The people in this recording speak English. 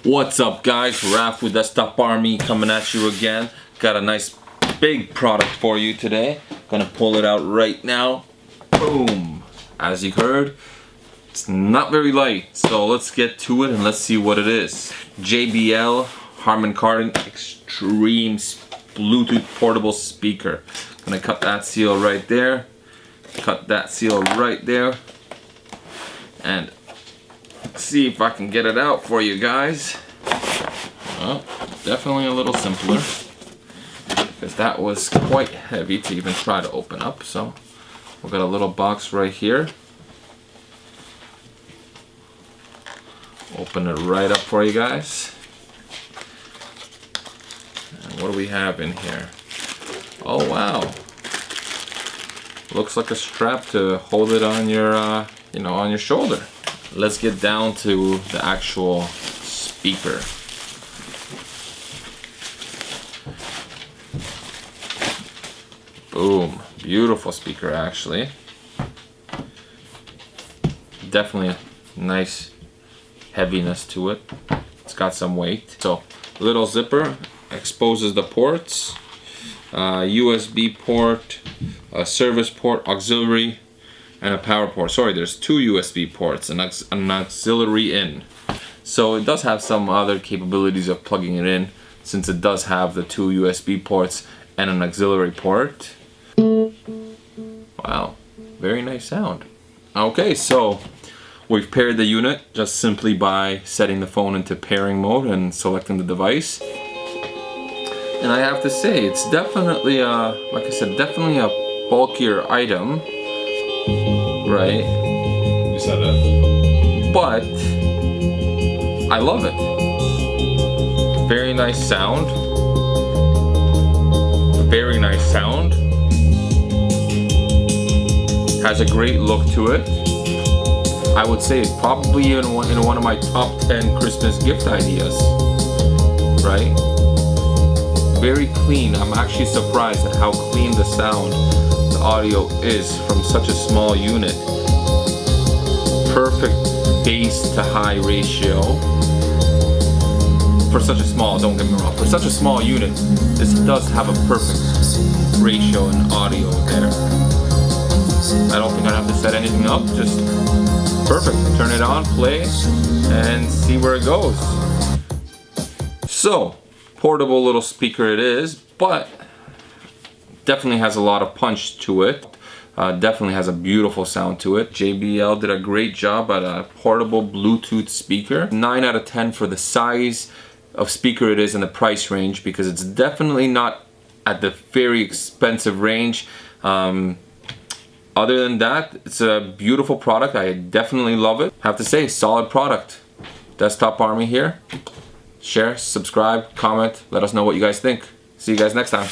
What's up guys, Raph with Desktop Army coming at you again. Got a nice big product for you today. Gonna pull it out right now. Boom! As you heard, it's not very light, so let's get to it and let's see what it is. JBL Xtreme Bluetooth portable speaker. Gonna cut that seal right there. Cut that seal right there. And see if I can get it out for you guys. Well, definitely a little simpler because that was quite heavy to even try to open up. So we've got a little box right here. Open it right up for you guys. And what do we have in here? Oh wow! Looks like a strap to hold it on your, on your shoulder. Let's get down to the actual speaker. Boom, beautiful speaker actually. Definitely a nice heaviness to it. It's got some weight. So, little zipper, exposes the ports. USB port, a service port, auxiliary, and a power port. Sorry, there's two USB ports and an auxiliary in. So it does have some other capabilities of plugging it in, since it does have the two USB ports and an auxiliary port. Wow, very nice sound. Okay, so we've paired the unit just simply by setting the phone into pairing mode and selecting the device. And I have to say, it's definitely like I said, definitely a bulkier item. Right? You said that. But I love it. Very nice sound. Very nice sound. Has a great look to it. I would say it's probably in one of my top 10 Christmas gift ideas. Right? Very clean. I'm actually surprised at how clean the sound, the audio is from such a small unit. Perfect bass to high ratio. For such a small, don't get me wrong, for such a small unit, this does have a perfect ratio in audio there. I don't think I have to set anything up, just perfect. Turn it on, play, and see where it goes. So, portable little speaker it is, but definitely has a lot of punch to it. Definitely has a beautiful sound to it. JBL did a great job at a portable Bluetooth speaker. 9 out of 10 for the size of speaker it is and the price range, because it's definitely not at the very expensive range. Other than that, it's a beautiful product. I definitely love it. I have to say, solid product. Desktop Army here. Share, subscribe, comment, let us know what you guys think. See you guys next time.